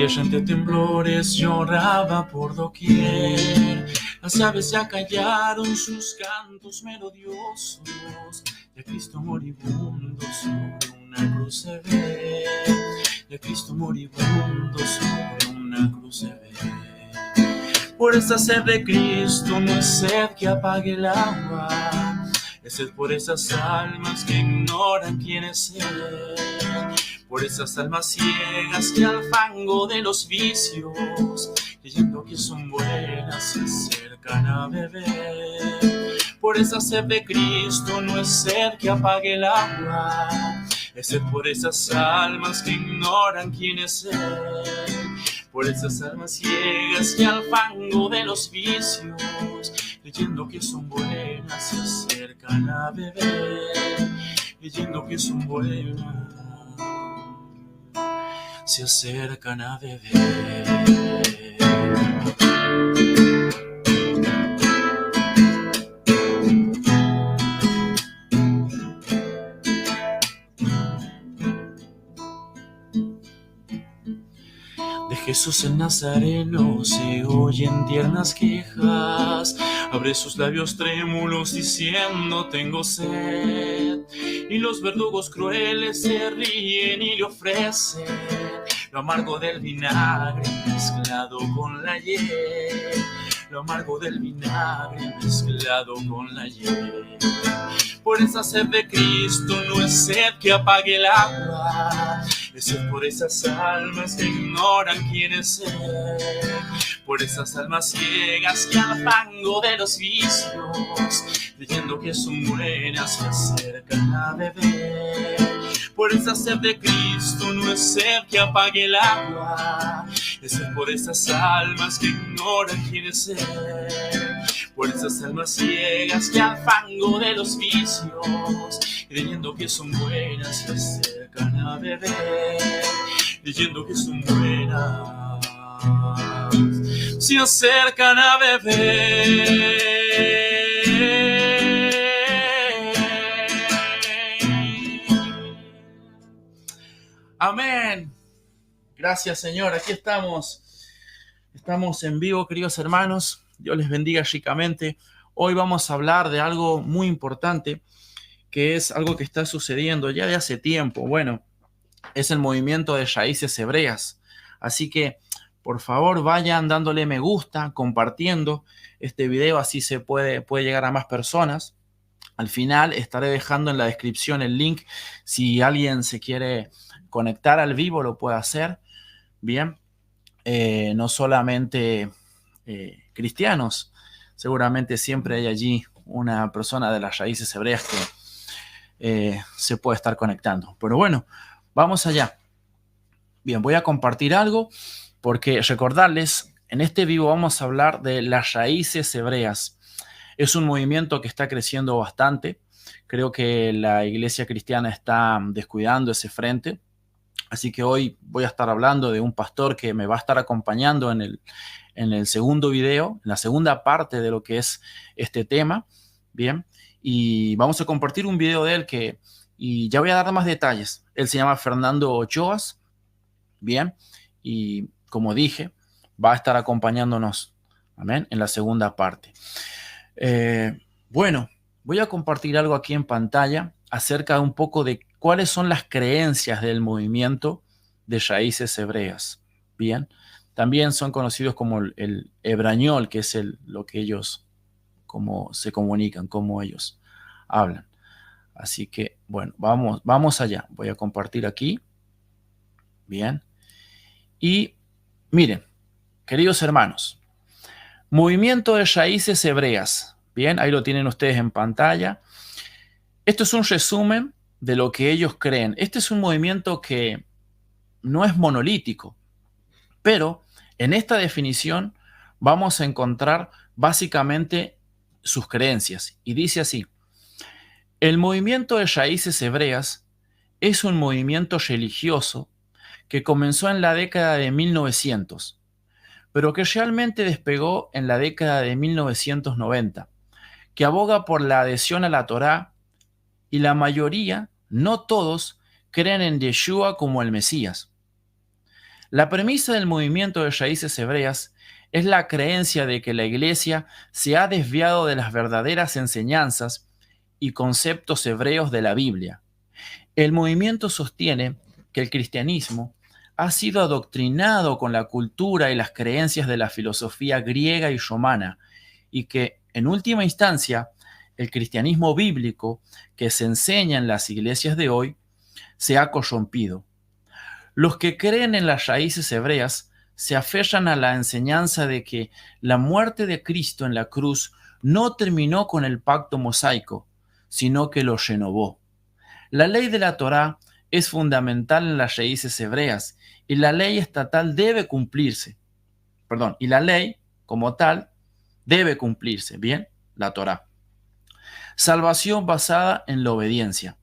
tierra entre temblores lloraba por doquier. Las aves ya callaron sus cantos melodiosos, y a Cristo moribundo sobre una cruz se ve. Y a Cristo moribundo sobre una cruz se ve. Por esta sed de Cristo no es sed que apague el agua, es sed por esas almas que ignoran quién es Él. Por esas almas ciegas que al fango de los vicios, creyendo que son buenas, se acercan a beber. Por esa sed de Cristo no es sed que apague el agua, es sed por esas almas que ignoran quién es Él. Por esas almas ciegas que al fango de los vicios, creyendo que son buenas, se acercan a beber. Creyendo que son buenas, se acercan a beber. De Jesús el Nazareno se oyen tiernas quejas, abre sus labios trémulos diciendo tengo sed, y los verdugos crueles se ríen y le ofrecen lo amargo del vinagre mezclado con la hiel, lo amargo del vinagre mezclado con la hiel. Por esa sed de Cristo no es sed que apague el agua, es sed por esas almas que ignoran quién es Él. Por esas almas ciegas que al fango de los vicios, creyendo que son buenas, se acercan a beber. Por esa sed de Cristo no es sed que apague el agua, es sed por esas almas que ignoran quién es Él. Por esas almas ciegas que al fango de los vicios, creyendo que son buenas, se acercan a beber. Creyendo que son buenas, se acercan a beber. Amén. Gracias, Señor. Aquí estamos. Estamos en vivo, queridos hermanos. Dios les bendiga ricamente. Hoy vamos a hablar de algo muy importante, que es algo que está sucediendo ya de hace tiempo. Bueno, es el movimiento de raíces hebreas. Así que, por favor, vayan dándole me gusta, compartiendo este video, así se puede llegar a más personas. Al final estaré dejando en la descripción el link. Si alguien se quiere conectar al vivo, lo puede hacer. Bien, no solamente cristianos, seguramente siempre hay allí una persona de las raíces hebreas que se puede estar conectando. Pero bueno, vamos allá. Bien, voy a compartir algo porque recordarles, en este vivo vamos a hablar de las raíces hebreas. Es un movimiento que está creciendo bastante. Creo que la iglesia cristiana está descuidando ese frente. Así que hoy voy a estar hablando de un pastor que me va a estar acompañando en el segundo video, en la segunda parte de lo que es este tema. Bien, y vamos a compartir un video de él y ya voy a dar más detalles. Él se llama Fernando Ochoas. Bien, y como dije, va a estar acompañándonos, amén, en la segunda parte. Bueno, voy a compartir algo aquí en pantalla acerca de un poco de cuáles son las creencias del movimiento de raíces hebreas. Bien, también son conocidos como el hebrañol, que es lo que ellos, cómo se comunican, cómo ellos hablan. Así que, bueno, vamos allá. Voy a compartir aquí. Bien. Y miren, queridos hermanos, movimiento de raíces hebreas. Bien, ahí lo tienen ustedes en pantalla. Esto es un resumen de lo que ellos creen. Este es un movimiento que no es monolítico, pero en esta definición vamos a encontrar básicamente sus creencias. Y dice así: el movimiento de raíces hebreas es un movimiento religioso que comenzó en la década de 1900, pero que realmente despegó en la década de 1990, que aboga por la adhesión a la Torá, y la mayoría, no todos, creen en Yeshua como el Mesías. La premisa del movimiento de raíces hebreas es la creencia de que la Iglesia se ha desviado de las verdaderas enseñanzas y conceptos hebreos de la Biblia. El movimiento sostiene que el cristianismo ha sido adoctrinado con la cultura y las creencias de la filosofía griega y romana, y que, en última instancia, el cristianismo bíblico que se enseña en las iglesias de hoy se ha corrompido. Los que creen en las raíces hebreas se aferran a la enseñanza de que la muerte de Cristo en la cruz no terminó con el pacto mosaico, sino que lo renovó. La ley de la Torá es fundamental en las raíces hebreas y la ley estatal debe cumplirse. Y la ley, como tal, debe cumplirse. Bien, la Torá. Salvación basada en la obediencia.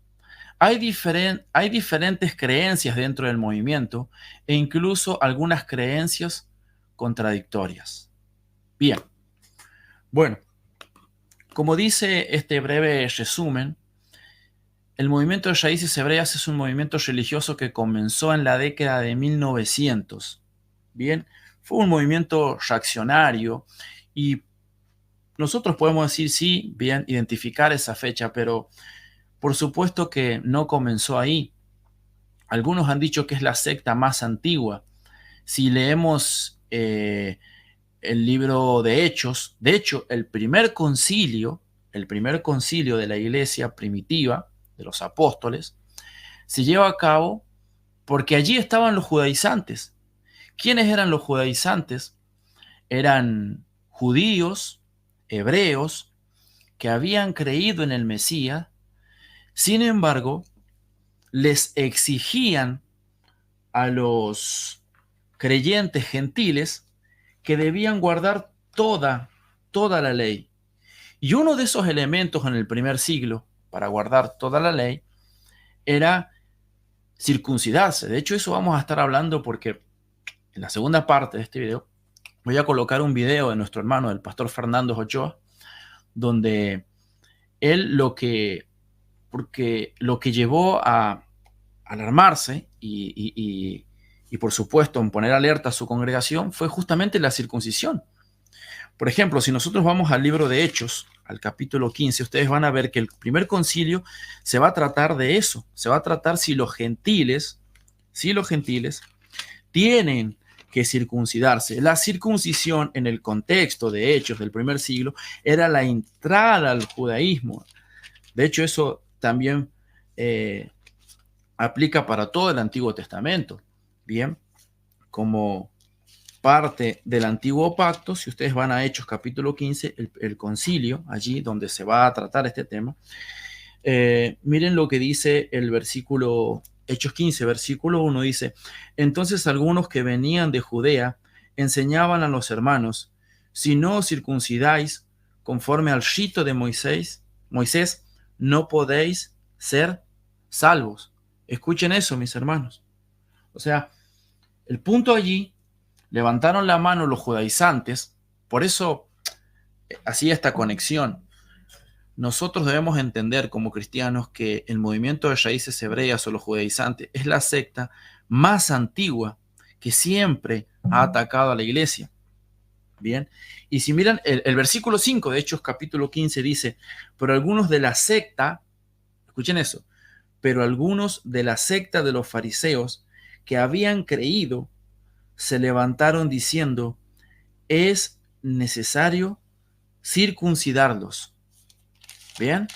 Hay diferentes creencias dentro del movimiento e incluso algunas creencias contradictorias. Bien, bueno, como dice este breve resumen, el movimiento de raíces hebreas es un movimiento religioso que comenzó en la década de 1900. Bien, fue un movimiento reaccionario y nosotros podemos decir, sí, bien, identificar esa fecha, pero por supuesto que no comenzó ahí. Algunos han dicho que es la secta más antigua. Si leemos el libro de Hechos, de hecho, el primer concilio de la iglesia primitiva, de los apóstoles, se lleva a cabo porque allí estaban los judaizantes. ¿Quiénes eran los judaizantes? Eran judíos, hebreos, que habían creído en el Mesías. Sin embargo, les exigían a los creyentes gentiles que debían guardar toda la ley. Y uno de esos elementos en el primer siglo para guardar toda la ley era circuncidarse. De hecho, eso vamos a estar hablando porque en la segunda parte de este video voy a colocar un video de nuestro hermano, el pastor Fernando Ochoa, donde él lo que llevó a alarmarse y por supuesto en poner alerta a su congregación fue justamente la circuncisión. Por ejemplo, si nosotros vamos al libro de Hechos, al capítulo 15, ustedes van a ver que el primer concilio se va a tratar de eso. Se va a tratar si los gentiles tienen que circuncidarse. La circuncisión en el contexto de Hechos del primer siglo era la entrada al judaísmo. De hecho, eso también aplica para todo el Antiguo Testamento. Bien, como parte del Antiguo Pacto, si ustedes van a Hechos capítulo 15, el concilio, allí donde se va a tratar este tema, miren lo que dice el versículo, Hechos 15, versículo 1, dice: entonces algunos que venían de Judea enseñaban a los hermanos: si no os circuncidáis conforme al rito de Moisés, no podéis ser salvos. Escuchen eso, mis hermanos. O sea, el punto allí, levantaron la mano los judaizantes, por eso hacía esta conexión. Nosotros debemos entender como cristianos que el movimiento de raíces hebreas o los judaizantes es la secta más antigua que siempre ha atacado a la iglesia. Bien, y si miran el versículo 5 de Hechos capítulo 15 dice: pero algunos de la secta, escuchen eso, pero algunos de la secta de los fariseos que habían creído se levantaron diciendo: es necesario circuncidarlos. Bien,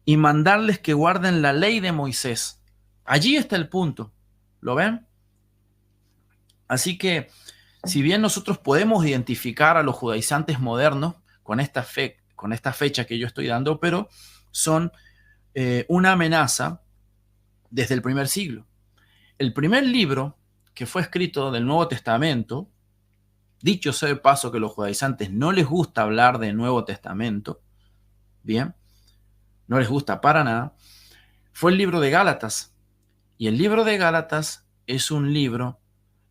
y mandarles que guarden la ley de Moisés. Allí está el punto. ¿Lo ven? Así que, si bien nosotros podemos identificar a los judaizantes modernos con esta fecha que yo estoy dando, pero son una amenaza desde el primer siglo. El primer libro que fue escrito del Nuevo Testamento, dicho sea de paso que a los judaizantes no les gusta hablar de Nuevo Testamento, bien, no les gusta para nada, fue el libro de Gálatas. Y el libro de Gálatas es un libro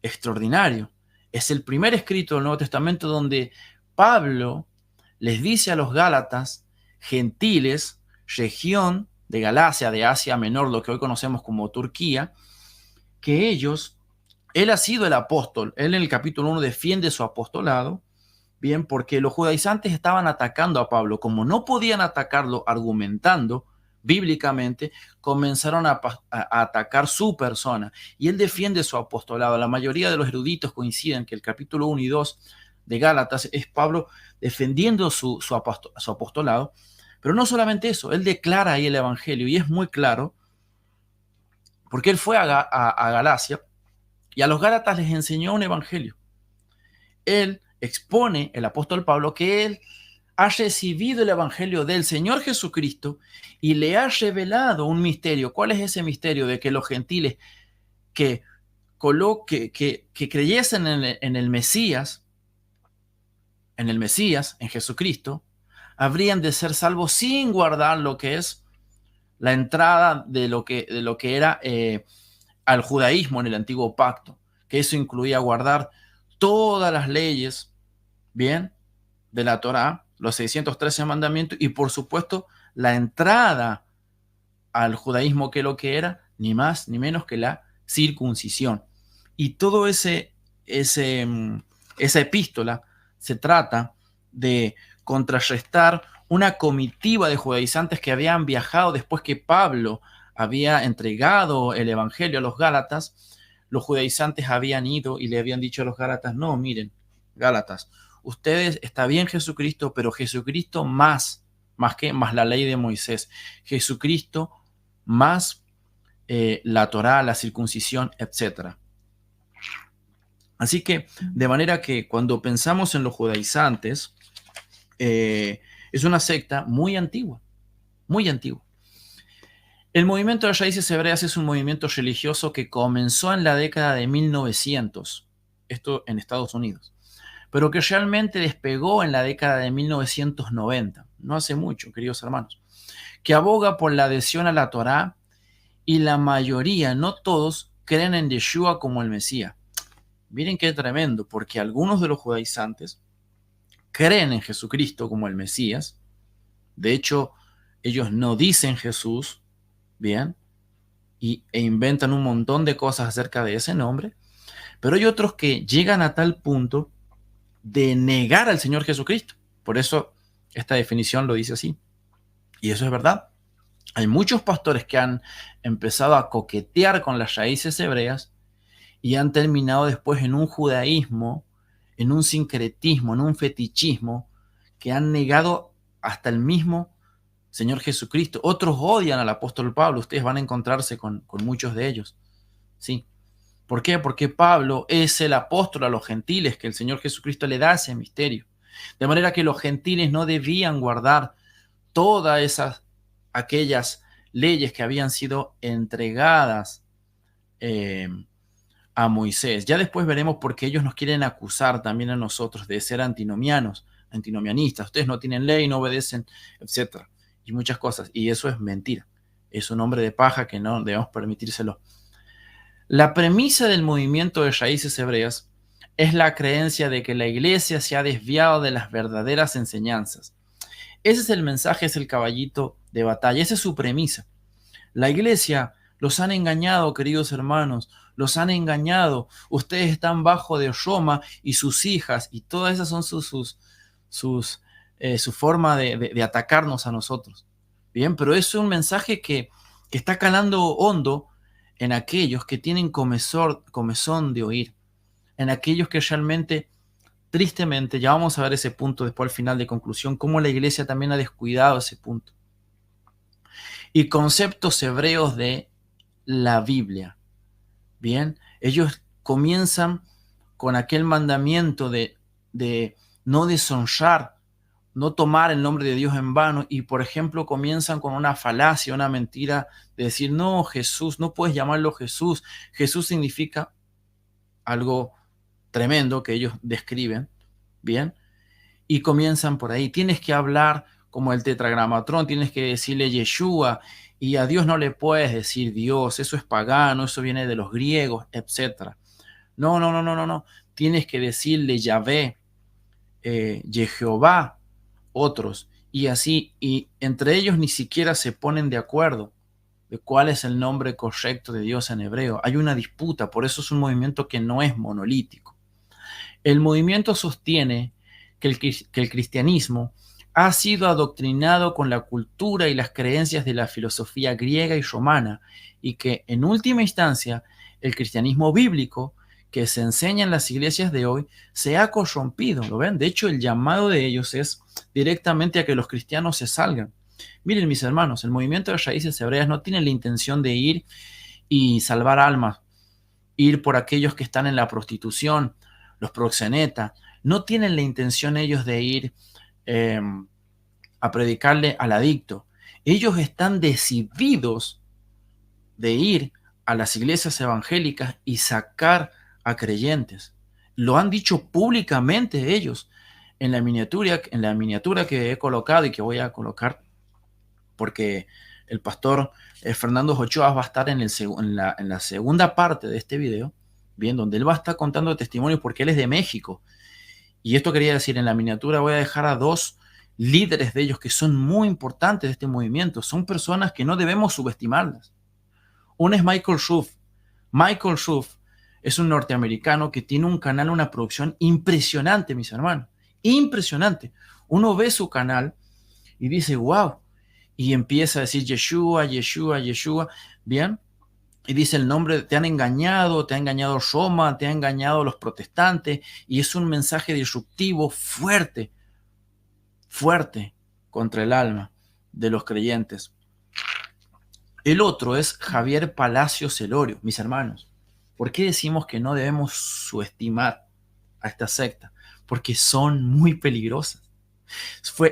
extraordinario. Es el primer escrito del Nuevo Testamento donde Pablo les dice a los Gálatas, gentiles, región de Galacia, de Asia Menor, lo que hoy conocemos como Turquía, que ellos Él ha sido el apóstol. Él en el capítulo 1 defiende su apostolado, bien, porque los judaizantes estaban atacando a Pablo. Como no podían atacarlo argumentando bíblicamente, comenzaron a atacar su persona. Y él defiende su apostolado. La mayoría de los eruditos coinciden que el capítulo 1 y 2 de Gálatas es Pablo defendiendo su apostolado. Pero no solamente eso, él declara ahí el evangelio y es muy claro, porque él fue a Galacia y a los Gálatas les enseñó un evangelio. Él expone, el apóstol Pablo, que él ha recibido el evangelio del Señor Jesucristo y le ha revelado un misterio. ¿Cuál es ese misterio? De que los gentiles que creyesen en el Mesías, en Jesucristo, habrían de ser salvos sin guardar lo que es la entrada de lo que era al judaísmo en el antiguo pacto, que eso incluía guardar todas las leyes, bien, de la Torá, los 613 mandamientos y por supuesto la entrada al judaísmo, que lo que era ni más ni menos que la circuncisión. Y todo esa epístola se trata de contrarrestar una comitiva de judaizantes que habían viajado después que Pablo había entregado el evangelio a los Gálatas. Los judaizantes habían ido y le habían dicho a los Gálatas: no, miren, Gálatas, ustedes, está bien Jesucristo, pero Jesucristo más la ley de Moisés, Jesucristo más la Torá, la circuncisión, etc. Así que, de manera que cuando pensamos en los judaizantes, es una secta muy antigua, muy antigua. El movimiento de raíces hebreas es un movimiento religioso que comenzó en la década de 1900, esto en Estados Unidos, pero que realmente despegó en la década de 1990, no hace mucho, queridos hermanos, que aboga por la adhesión a la Torá y la mayoría, no todos, creen en Yeshua como el Mesías. Miren qué tremendo, porque algunos de los judaizantes creen en Jesucristo como el Mesías. De hecho, ellos no dicen Jesús, bien, e inventan un montón de cosas acerca de ese nombre, pero hay otros que llegan a tal punto de negar al Señor Jesucristo. Por eso esta definición lo dice así. Y eso es verdad. Hay muchos pastores que han empezado a coquetear con las raíces hebreas y han terminado después en un judaísmo, en un sincretismo, en un fetichismo, que han negado hasta el mismo Señor Jesucristo. Otros odian al apóstol Pablo. Ustedes van a encontrarse con muchos de ellos. ¿Sí? ¿Por qué? Porque Pablo es el apóstol a los gentiles, que el Señor Jesucristo le da ese misterio. De manera que los gentiles no debían guardar todas aquellas leyes que habían sido entregadas a Moisés. Ya después veremos por qué ellos nos quieren acusar también a nosotros de ser antinomianistas. Ustedes no tienen ley, no obedecen, etc. Y muchas cosas. Y eso es mentira. Es un hombre de paja que no debemos permitírselo. La premisa del movimiento de raíces hebreas es la creencia de que la iglesia se ha desviado de las verdaderas enseñanzas. Ese es el mensaje, es el caballito de batalla, esa es su premisa. La iglesia los han engañado, queridos hermanos, los han engañado. Ustedes están bajo de Roma y sus hijas, y todas esas son su forma de atacarnos a nosotros. Bien, pero es un mensaje que está calando hondo en aquellos que tienen comezón de oír, en aquellos que realmente, tristemente, ya vamos a ver ese punto después al final de conclusión, cómo la iglesia también ha descuidado ese punto. Y conceptos hebreos de la Biblia. Bien, ellos comienzan con aquel mandamiento de no deshonrar, no tomar el nombre de Dios en vano, y por ejemplo comienzan con una falacia, una mentira de decir: no, Jesús, no puedes llamarlo Jesús. Jesús significa algo tremendo que ellos describen, bien, y comienzan por ahí. Tienes que hablar como el tetragramatrón, tienes que decirle Yeshua, y a Dios no le puedes decir Dios, eso es pagano, eso viene de los griegos, etc. No. Tienes que decirle Yahvé, Jehová, otros, y así, y entre ellos ni siquiera se ponen de acuerdo. de cuál es el nombre correcto de Dios en hebreo. Hay una disputa, por eso es un movimiento que no es monolítico. El movimiento sostiene que el cristianismo ha sido adoctrinado con la cultura y las creencias de la filosofía griega y romana, y que, en última instancia, el cristianismo bíblico que se enseña en las iglesias de hoy se ha corrompido, ¿lo ven? De hecho, el llamado de ellos es directamente a que los cristianos se salgan. Miren, mis hermanos, el movimiento de raíces hebreas no tiene la intención de ir y salvar almas, ir por aquellos que están en la prostitución, los proxenetas. No tienen la intención ellos de ir a predicarle al adicto. Ellos están decididos de ir a las iglesias evangélicas y sacar a creyentes. Lo han dicho públicamente ellos en la miniatura que he colocado y que voy a colocar, porque el pastor Fernando Ochoa va a estar en la segunda parte de este video, bien, donde él va a estar contando testimonios porque él es de México. Y esto quería decir, en la miniatura voy a dejar a dos líderes de ellos que son muy importantes de este movimiento. Son personas que no debemos subestimarlas. Uno es Michael Schroff. Michael Schroff es un norteamericano que tiene un canal, una producción impresionante, mis hermanos. Impresionante. Uno ve su canal y dice, wow. Y empieza a decir Yeshua, Yeshua, Yeshua. Bien. Y dice el nombre, te ha engañado Roma, te ha engañado los protestantes. Y es un mensaje disruptivo fuerte, fuerte contra el alma de los creyentes. El otro es Javier Palacios Celorio, mis hermanos. ¿Por qué decimos que no debemos subestimar a esta secta? Porque son muy peligrosas.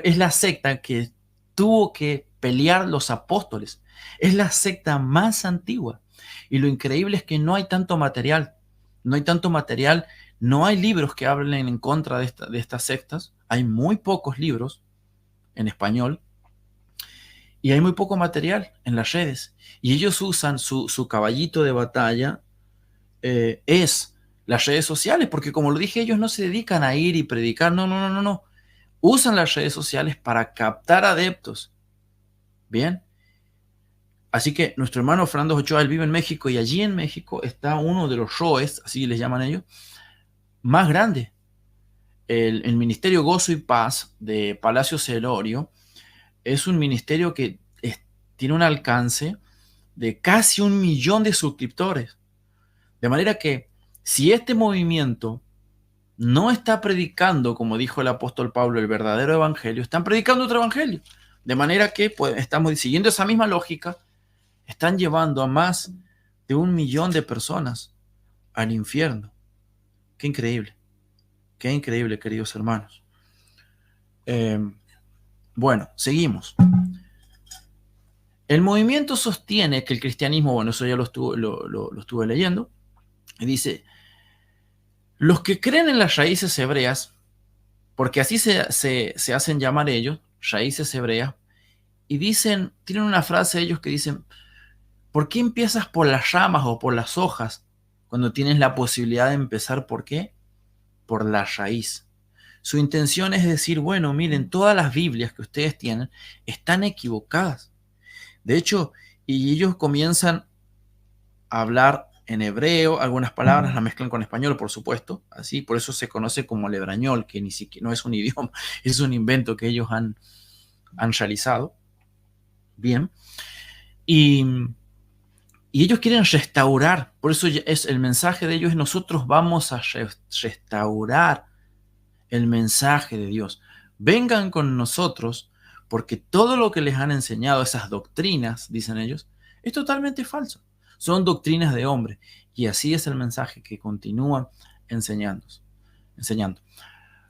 Es la secta que tuvo que pelear los apóstoles. Es la secta más antigua. Y lo increíble es que no hay tanto material. No hay tanto material. No hay libros que hablen en contra de estas sectas. Hay muy pocos libros en español. Y hay muy poco material en las redes. Y ellos usan su caballito de batalla, es las redes sociales, porque como lo dije, ellos no se dedican a ir y predicar, no. Usan las redes sociales para captar adeptos. Bien. Así que nuestro hermano Fernando Ochoa, él vive en México, y allí en México está uno de los ROEs, así les llaman ellos, más grande. El Ministerio Gozo y Paz de Palacio Celorio es un ministerio que tiene un alcance de casi 1 millón de suscriptores. De manera que si este movimiento no está predicando, como dijo el apóstol Pablo, el verdadero evangelio, están predicando otro evangelio. De manera que pues, estamos siguiendo esa misma lógica, están llevando a más de 1 millón de personas al infierno. Qué increíble, queridos hermanos. Bueno, seguimos. El movimiento sostiene que el cristianismo, bueno, eso ya lo estuve leyendo, y dice, los que creen en las raíces hebreas, porque así se hacen llamar ellos, raíces hebreas, y dicen, tienen una frase ellos que dicen, ¿por qué empiezas por las ramas o por las hojas cuando tienes la posibilidad de empezar por qué? Por la raíz. Su intención es decir, bueno, miren, todas las Biblias que ustedes tienen están equivocadas. De hecho, y ellos comienzan a hablar en hebreo, algunas palabras las mezclan con español, por supuesto, así, por eso se conoce como el hebrañol, que ni siquiera no es un idioma, es un invento que ellos han realizado. Bien. Y ellos quieren restaurar, por eso es el mensaje de ellos, nosotros vamos a restaurar el mensaje de Dios. Vengan con nosotros, porque todo lo que les han enseñado, esas doctrinas, dicen ellos, es totalmente falso. Son doctrinas de hombre. Y así es el mensaje que continúan enseñando.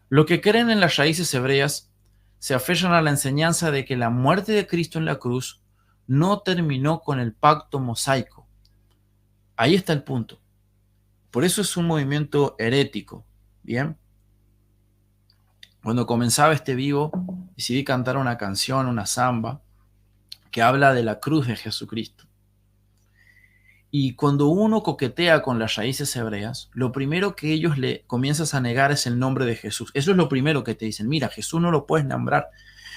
Los que creen en las raíces hebreas se aferran a la enseñanza de que la muerte de Cristo en la cruz no terminó con el pacto mosaico. Ahí está el punto. Por eso es un movimiento herético. Bien. Cuando comenzaba este vivo, decidí cantar una canción, una samba, que habla de la cruz de Jesucristo. Y cuando uno coquetea con las raíces hebreas, lo primero que ellos le comienzas a negar es el nombre de Jesús. Eso es lo primero que te dicen. Mira, Jesús no lo puedes nombrar.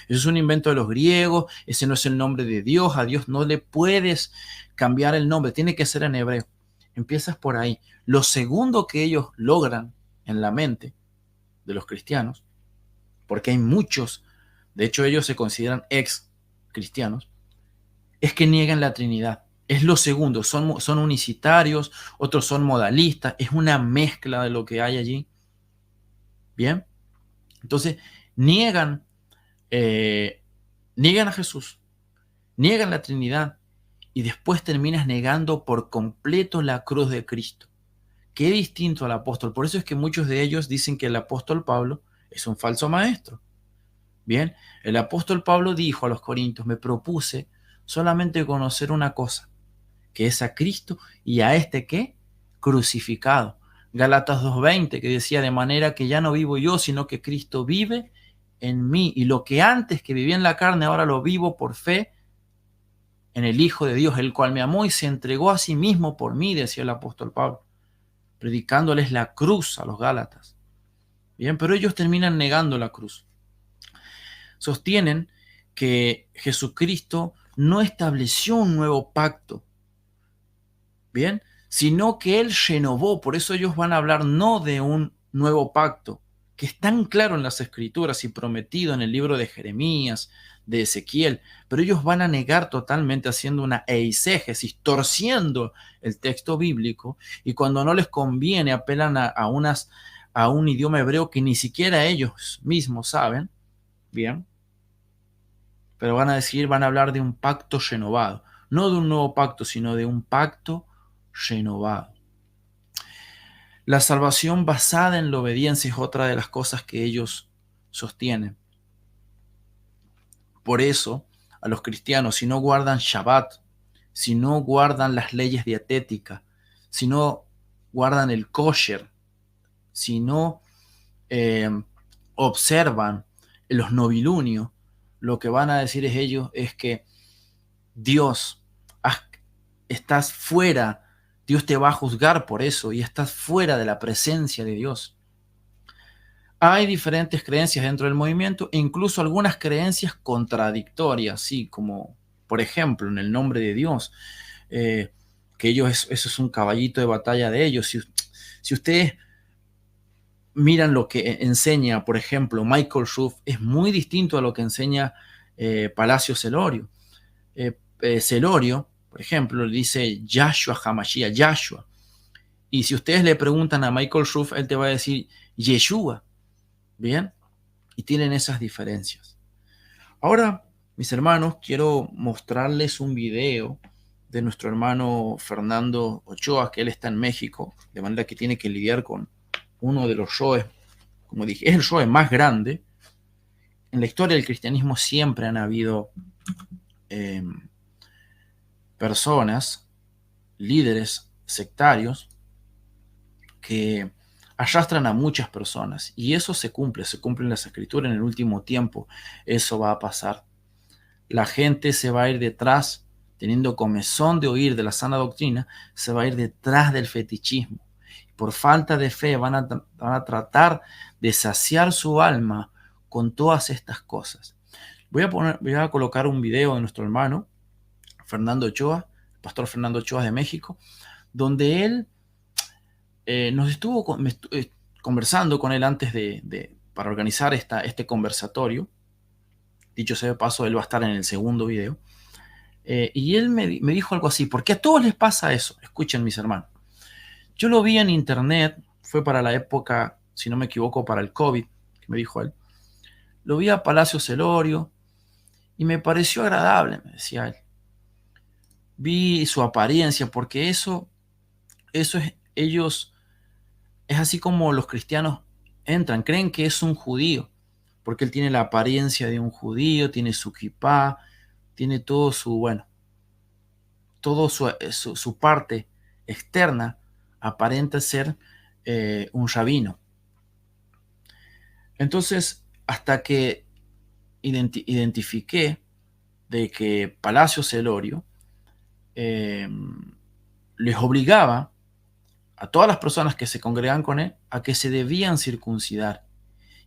Eso es un invento de los griegos. Ese no es el nombre de Dios. A Dios no le puedes cambiar el nombre. Tiene que ser en hebreo. Empiezas por ahí. Lo segundo que ellos logran en la mente de los cristianos, porque hay muchos, de hecho ellos se consideran ex cristianos, es que niegan la Trinidad. Es lo segundo, son unicitarios, otros son modalistas, es una mezcla de lo que hay allí. Bien, entonces niegan, niegan a Jesús, niegan la Trinidad y después terminas negando por completo la cruz de Cristo. Qué distinto al apóstol. Por eso es que muchos de ellos dicen que el apóstol Pablo es un falso maestro. Bien, el apóstol Pablo dijo a los corintios, me propuse solamente conocer una cosa, que es a Cristo y a este ¿qué? Crucificado. Gálatas 2:20, que decía, de manera que ya no vivo yo, sino que Cristo vive en mí. Y lo que antes que vivía en la carne, ahora lo vivo por fe en el Hijo de Dios, el cual me amó y se entregó a sí mismo por mí, decía el apóstol Pablo, predicándoles la cruz a los Gálatas. Bien, pero ellos terminan negando la cruz. Sostienen que Jesucristo no estableció un nuevo pacto, bien, sino que Él renovó. Por eso ellos van a hablar no de un nuevo pacto, que es tan claro en las Escrituras y prometido en el libro de Jeremías, de Ezequiel, pero ellos van a negar totalmente haciendo una eisegesis, torciendo el texto bíblico, y cuando no les conviene apelan a un idioma hebreo que ni siquiera ellos mismos saben, bien, pero van a decir, van a hablar de un pacto renovado, no de un nuevo pacto, sino de un pacto renovado. La salvación basada en la obediencia es otra de las cosas que ellos sostienen. Por eso, a los cristianos, si no guardan Shabbat, si no guardan las leyes dietéticas, si no guardan el kosher, si no observan los novilunios, lo que van a decir ellos es que Dios, estás fuera, Dios te va a juzgar por eso y estás fuera de la presencia de Dios. Hay diferentes creencias dentro del movimiento e incluso algunas creencias contradictorias, sí, como por ejemplo en el nombre de Dios, que ellos, eso es un caballito de batalla de ellos. Si ustedes miran lo que enseña, por ejemplo, Michael Schroff, es muy distinto a lo que enseña Palacio Celorio. Celorio, por ejemplo, le dice Yahshua HaMashiach, Yahshua. Y si ustedes le preguntan a Michael Schroff, él te va a decir Yeshua. Bien, y tienen esas diferencias. Ahora, mis hermanos, quiero mostrarles un video de nuestro hermano Fernando Ochoa, que él está en México, de manera que tiene que lidiar con uno de los shows, como dije, es el show más grande. En la historia del cristianismo siempre han habido personas, líderes sectarios, que arrastran a muchas personas. Y eso se cumple en las escrituras. En el último tiempo eso va a pasar. La gente se va a ir detrás, teniendo comezón de oír de la sana doctrina, se va a ir detrás del fetichismo. Por falta de fe van a tratar de saciar su alma con todas estas cosas. Voy a colocar un video de nuestro hermano Fernando Ochoa, el pastor Fernando Ochoa de México, donde él nos estuvo conversando con él antes para organizar este conversatorio. Dicho sea de paso, él va a estar en el segundo video. Y él me dijo algo así, porque a todos les pasa eso. Escuchen, mis hermanos. Yo lo vi en internet, fue para la época, si no me equivoco, para el COVID, que me dijo él. Lo vi a Palacio Celorio y me pareció agradable, me decía él. Vi su apariencia, porque eso es, ellos, es así como los cristianos entran, creen que es un judío, porque él tiene la apariencia de un judío, tiene su kipá, tiene todo su, bueno, todo su parte externa aparenta ser un rabino. Entonces, hasta que identifiqué de que Palacio Celorio les obligaba a todas las personas que se congregaban con él a que se debían circuncidar.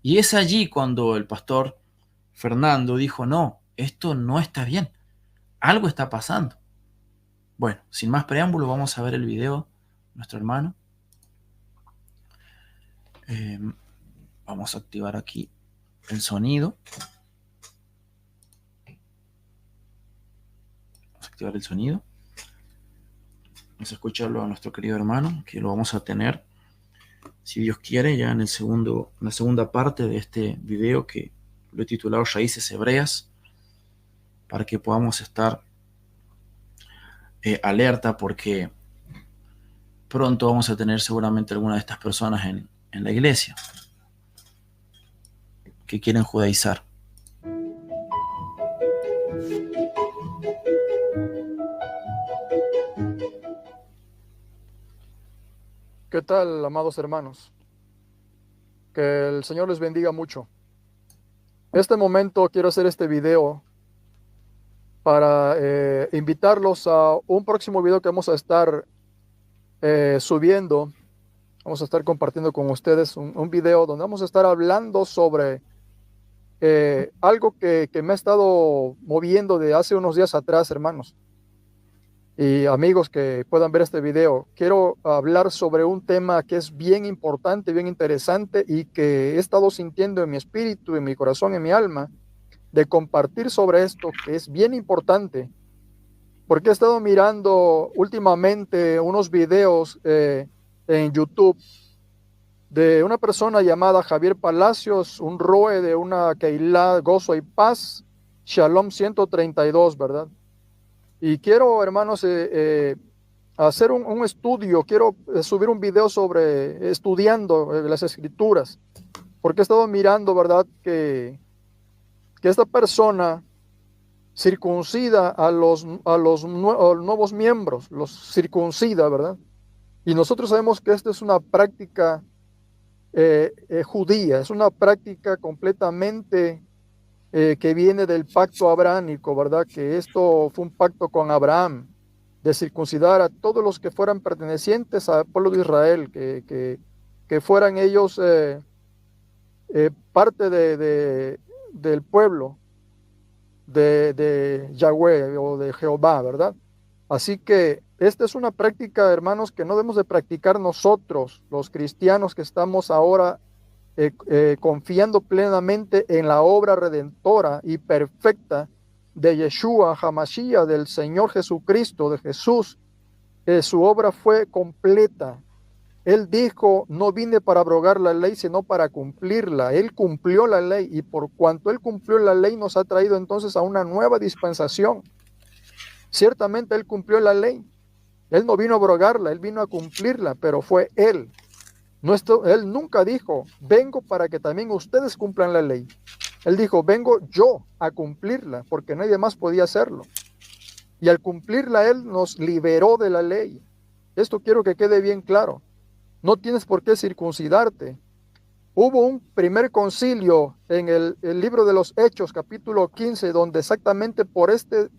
Y es allí cuando el pastor Fernando dijo, no, esto no está bien, algo está pasando. Bueno, sin más preámbulo, vamos a ver el video de nuestro hermano. Vamos a activar aquí el sonido. Vamos a activar el sonido. Vamos a escucharlo a nuestro querido hermano, que lo vamos a tener, si Dios quiere, ya en la segunda parte de este video que lo he titulado Raíces Hebreas, para que podamos estar alerta, porque pronto vamos a tener seguramente alguna de estas personas en la iglesia que quieren judaizar. ¿Qué tal, amados hermanos? Que el Señor les bendiga mucho. En este momento quiero hacer este video para invitarlos a un próximo video que vamos a estar subiendo. Vamos a estar compartiendo con ustedes un video donde vamos a estar hablando sobre algo que me ha estado moviendo de hace unos días atrás, hermanos y amigos que puedan ver este video. Quiero hablar sobre un tema que es bien importante, bien interesante, y que he estado sintiendo en mi espíritu, en mi corazón, en mi alma, de compartir sobre esto, que es bien importante, porque he estado mirando últimamente unos videos en YouTube de una persona llamada Javier Palacios, un roe de una Keilah Gozo y Paz, Shalom 132, ¿verdad? Y quiero, hermanos, hacer un estudio, quiero subir un video sobre estudiando las escrituras, porque he estado mirando, ¿verdad?, que esta persona circuncida a los nuevos miembros, los circuncida, ¿verdad? Y nosotros sabemos que esta es una práctica judía, es una práctica completamente que viene del pacto abrahámico, ¿verdad? Que esto fue un pacto con Abraham, de circuncidar a todos los que fueran pertenecientes al pueblo de Israel, que fueran ellos parte del pueblo de Yahweh o de Jehová, ¿verdad? Así que esta es una práctica, hermanos, que no debemos de practicar nosotros, los cristianos que estamos ahora confiando plenamente en la obra redentora y perfecta de Yeshua HaMashiach, del Señor Jesucristo, de Jesús. Su obra fue completa. Él dijo, no vine para abrogar la ley, sino para cumplirla. Él cumplió la ley, y por cuanto Él cumplió la ley, nos ha traído entonces a una nueva dispensación. Ciertamente Él cumplió la ley. Él no vino a abrogarla, Él vino a cumplirla, pero fue Él. Él nunca dijo, vengo para que también ustedes cumplan la ley. Él dijo, vengo yo a cumplirla, porque nadie más podía hacerlo. Y al cumplirla, Él nos liberó de la ley. Esto quiero que quede bien claro. No tienes por qué circuncidarte. Hubo un primer concilio en el libro de los Hechos, capítulo 15, donde exactamente por este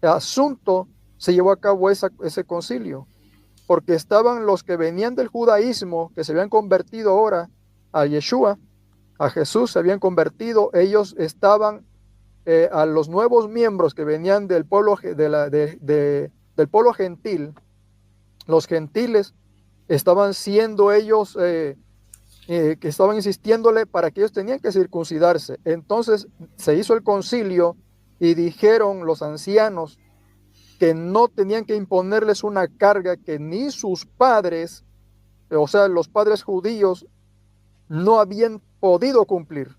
asunto se llevó a cabo ese concilio. Porque estaban los que venían del judaísmo, que se habían convertido ahora a Yeshua, a Jesús, se habían convertido. Ellos estaban a los nuevos miembros que venían del pueblo, del pueblo gentil. Los gentiles estaban siendo ellos, que estaban insistiéndole para que ellos tenían que circuncidarse. Entonces se hizo el concilio y dijeron los ancianos que no tenían que imponerles una carga que ni sus padres, o sea, los padres judíos, no habían podido cumplir.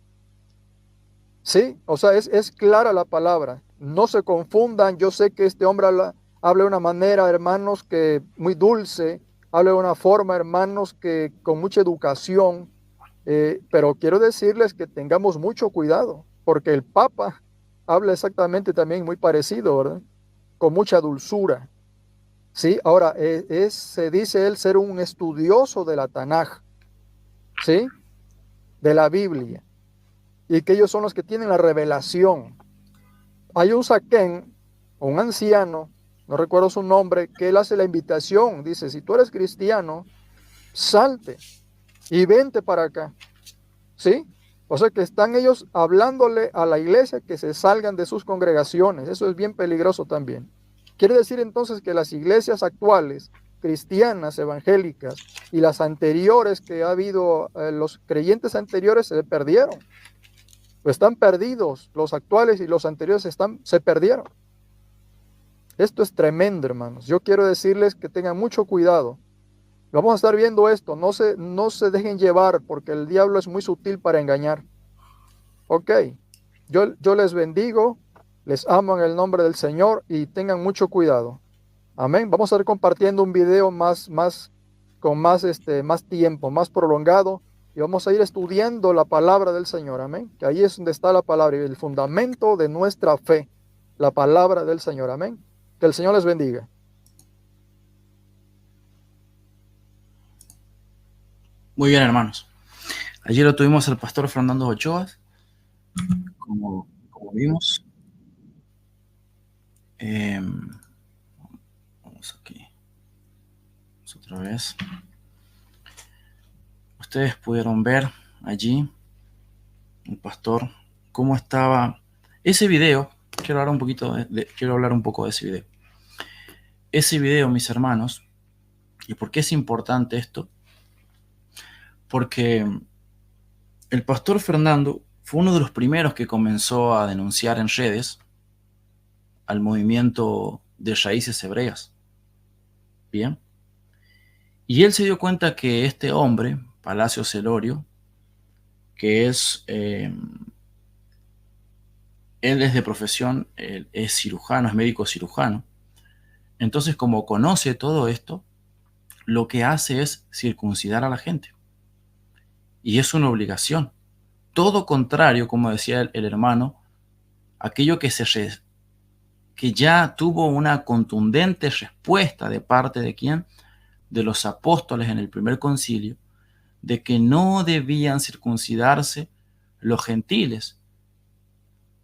Sí, o sea, es clara la palabra. No se confundan. Yo sé que este hombre habla de una manera, hermanos, que muy dulce, habla de una forma, hermanos, que con mucha educación, pero quiero decirles que tengamos mucho cuidado, porque el Papa habla exactamente también muy parecido, ¿verdad?, con mucha dulzura. ¿Sí? Ahora, se dice él ser un estudioso de la Tanaj, ¿sí?, de la Biblia, y que ellos son los que tienen la revelación. Hay un saquén, un anciano, no recuerdo su nombre, que él hace la invitación. Dice, si tú eres cristiano, salte y vente para acá. ¿Sí? O sea que están ellos hablándole a la iglesia que se salgan de sus congregaciones. Eso es bien peligroso también. Quiere decir entonces que las iglesias actuales, cristianas, evangélicas, y las anteriores que ha habido, los creyentes anteriores se perdieron. Están perdidos. Los actuales y los anteriores se perdieron. Esto es tremendo, hermanos. Yo quiero decirles que tengan mucho cuidado. Vamos a estar viendo esto. No se dejen llevar porque el diablo es muy sutil para engañar. Ok. Yo les bendigo, les amo en el nombre del Señor y tengan mucho cuidado. Amén. Vamos a estar compartiendo un video con más tiempo, más prolongado, y vamos a ir estudiando la palabra del Señor. Amén. Que ahí es donde está la palabra y el fundamento de nuestra fe, la palabra del Señor. Amén. Que el Señor les bendiga. Muy bien, hermanos. Ayer lo tuvimos al pastor Fernando Ochoa, como vimos. Vamos aquí. Vamos otra vez. Ustedes pudieron ver allí el pastor cómo estaba ese video. Quiero hablar un poco de ese video. Ese video, mis hermanos, ¿y por qué es importante esto? Porque el pastor Fernando fue uno de los primeros que comenzó a denunciar en redes al movimiento de raíces hebreas. Bien. Y él se dio cuenta que este hombre, Palacio Celorio, que él es de profesión, él es cirujano, es médico cirujano. Entonces, como conoce todo esto, lo que hace es circuncidar a la gente. Y es una obligación. Todo contrario, como decía el hermano, aquello que ya tuvo una contundente respuesta de parte de quién, de los apóstoles en el primer concilio, de que no debían circuncidarse los gentiles.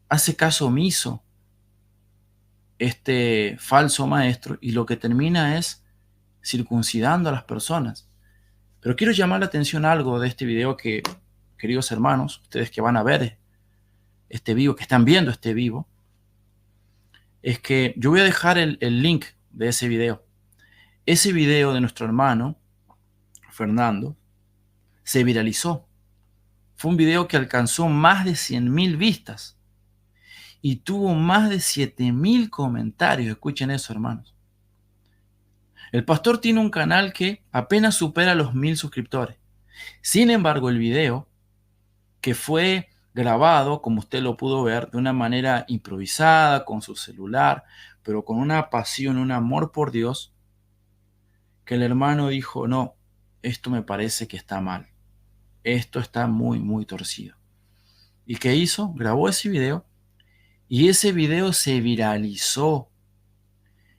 Hace caso omiso este falso maestro y lo que termina es circuncidando a las personas. Pero quiero llamar la atención a algo de este video que, queridos hermanos, ustedes que van a ver este vivo, que están viendo este vivo, es que yo voy a dejar el link de ese video. Ese video de nuestro hermano Fernando se viralizó. Fue un video que alcanzó más de 100.000 vistas y tuvo más de 7.000 comentarios. Escuchen eso, hermanos. El pastor tiene un canal que apenas supera los 1.000 suscriptores. Sin embargo, el video, que fue grabado, como usted lo pudo ver, de una manera improvisada, con su celular, pero con una pasión, un amor por Dios, que el hermano dijo, no, esto me parece que está mal. Esto está muy, muy torcido. ¿Y qué hizo? Grabó ese video y ese video se viralizó.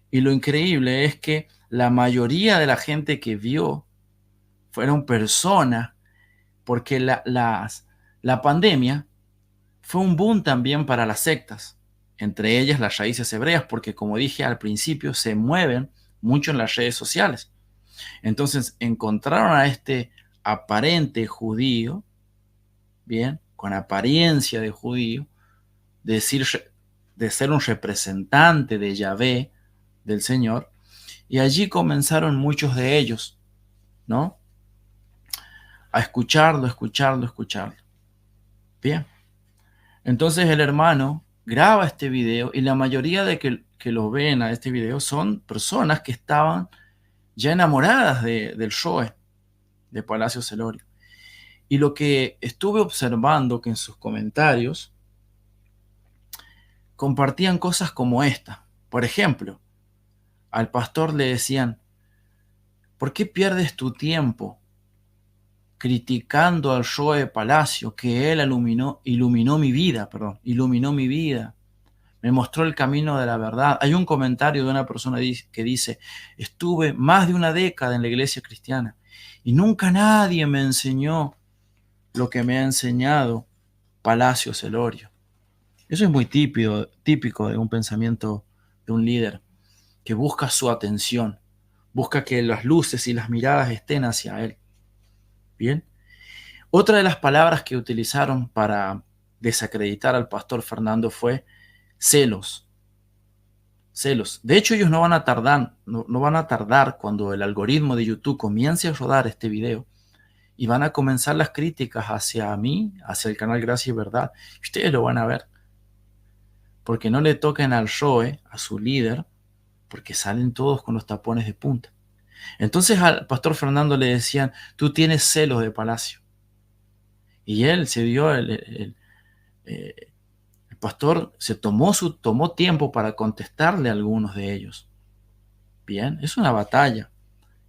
Y lo increíble es que la mayoría de la gente que vio fueron personas, porque la pandemia fue un boom también para las sectas, entre ellas las raíces hebreas, porque como dije al principio, se mueven mucho en las redes sociales. Entonces encontraron a este aparente judío, bien, con apariencia de judío, de ser un representante de Yahvé, del Señor, y allí comenzaron muchos de ellos, ¿no? A escucharlo. Bien. Entonces el hermano graba este video y la mayoría de que lo ven a este video son personas que estaban ya enamoradas del Shoe, de Palacio Celorio. Y lo que estuve observando que en sus comentarios compartían cosas como esta. Por ejemplo, al pastor le decían, ¿por qué pierdes tu tiempo criticando al Shoe Palacio, que él iluminó mi vida, me mostró el camino de la verdad? Hay un comentario de una persona que dice, estuve más de una década en la iglesia cristiana y nunca nadie me enseñó lo que me ha enseñado Palacio Celorio. Eso es muy típico de un pensamiento de un líder. que busca su atención, busca que las luces y las miradas estén hacia él. Bien. Otra de las palabras que utilizaron para desacreditar al pastor Fernando fue celos. Celos. De hecho, ellos no van a tardar cuando el algoritmo de YouTube comience a rodar este video y van a comenzar las críticas hacia mí, hacia el canal Gracia y Verdad. Y ustedes lo van a ver. Porque no le toquen al Roe, a su líder, porque salen todos con los tapones de punta. Entonces al pastor Fernando le decían, tú tienes celos de palacio. Y él se dio, el pastor se tomó tiempo para contestarle a algunos de ellos. Bien, es una batalla,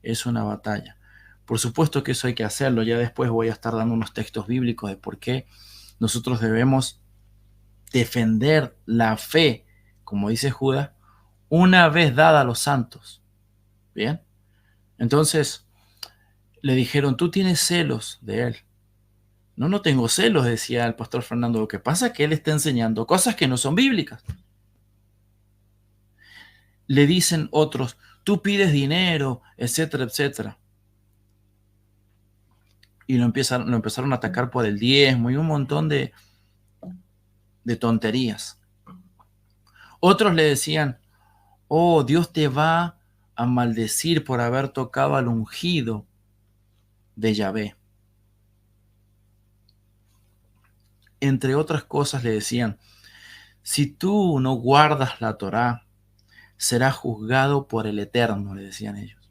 es una batalla. Por supuesto que eso hay que hacerlo. Ya después voy a estar dando unos textos bíblicos de por qué nosotros debemos defender la fe, como dice Judas, una vez dada a los santos. Bien, entonces le dijeron, tú tienes celos de él. No, no tengo celos, decía el pastor Fernando. Lo que pasa es que él está enseñando cosas que no son bíblicas. Le dicen otros, tú pides dinero, etcétera, etcétera. Y lo empezaron a atacar por el diezmo y un montón de tonterías. Otros le decían, oh, Dios te va a maldecir por haber tocado al ungido de Yahvé. Entre otras cosas le decían, si tú no guardas la Torá, serás juzgado por el Eterno, le decían ellos.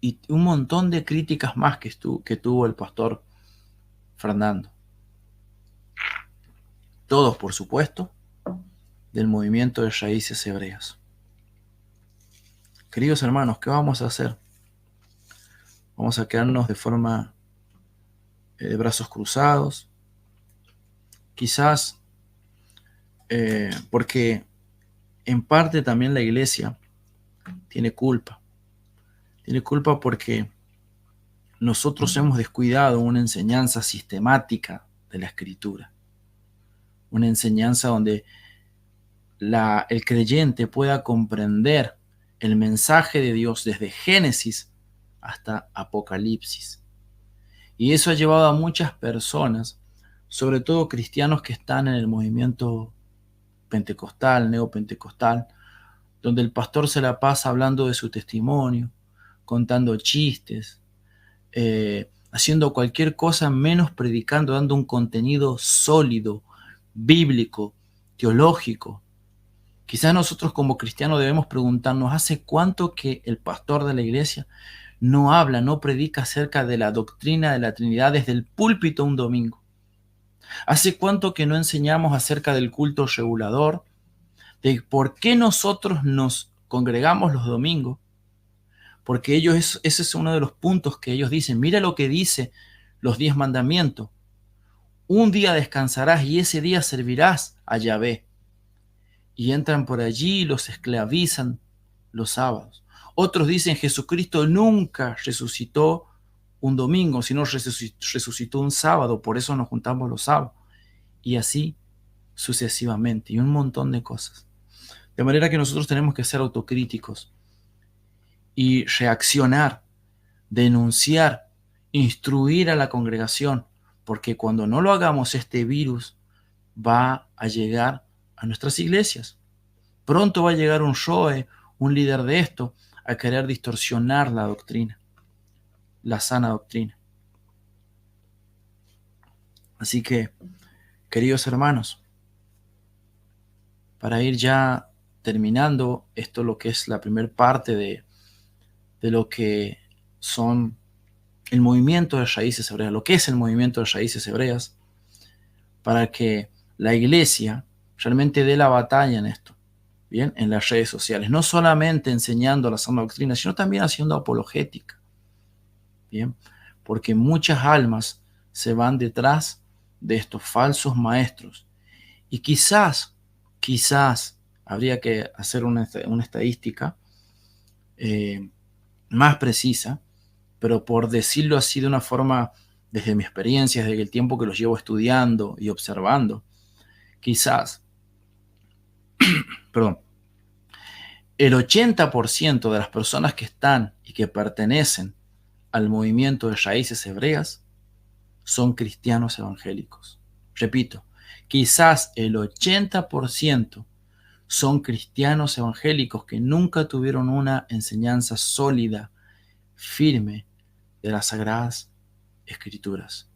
Y un montón de críticas más que tuvo el pastor Fernando. Todos, por supuesto, del movimiento de raíces hebreas. Queridos hermanos, ¿qué vamos a hacer? Vamos a quedarnos de forma de brazos cruzados. Quizás porque en parte también la iglesia tiene culpa. Tiene culpa porque nosotros hemos descuidado una enseñanza sistemática de la Escritura. Una enseñanza donde el creyente pueda comprender el mensaje de Dios desde Génesis hasta Apocalipsis. Y eso ha llevado a muchas personas, sobre todo cristianos que están en el movimiento pentecostal, neopentecostal, donde el pastor se la pasa hablando de su testimonio, contando chistes, haciendo cualquier cosa menos predicando, dando un contenido sólido, bíblico, teológico. Quizás nosotros como cristianos debemos preguntarnos, ¿hace cuánto que el pastor de la iglesia no habla, no predica acerca de la doctrina de la Trinidad desde el púlpito un domingo? ¿Hace cuánto que no enseñamos acerca del culto regulador, de por qué nosotros nos congregamos los domingos? Porque ese es uno de los puntos que ellos dicen. Mira lo que dice los 10 mandamientos. Un día descansarás y ese día servirás a Yahvé. Y entran por allí y los esclavizan los sábados. Otros dicen Jesucristo nunca resucitó un domingo, sino resucitó un sábado, por eso nos juntamos los sábados. Y así sucesivamente, y un montón de cosas. De manera que nosotros tenemos que ser autocríticos y reaccionar, denunciar, instruir a la congregación, porque cuando no lo hagamos, este virus va a llegar a nuestras iglesias. Pronto va a llegar un Roe, un líder de esto, a querer distorsionar la doctrina, la sana doctrina. Así que, queridos hermanos, para ir ya terminando esto, lo que es la primera parte de lo que son el movimiento de raíces hebreas, lo que es el movimiento de raíces hebreas, para que la iglesia realmente dé la batalla en esto, bien, en las redes sociales, no solamente enseñando la sana doctrina, sino también haciendo apologética, bien, porque muchas almas se van detrás de estos falsos maestros, y quizás habría que hacer una estadística más precisa, pero por decirlo así de una forma, desde mi experiencia, desde el tiempo que los llevo estudiando y observando, quizás, el 80% de las personas que están y que pertenecen al movimiento de raíces hebreas son cristianos evangélicos. Repito, quizás el 80% son cristianos evangélicos que nunca tuvieron una enseñanza sólida, firme de las Sagradas Escrituras.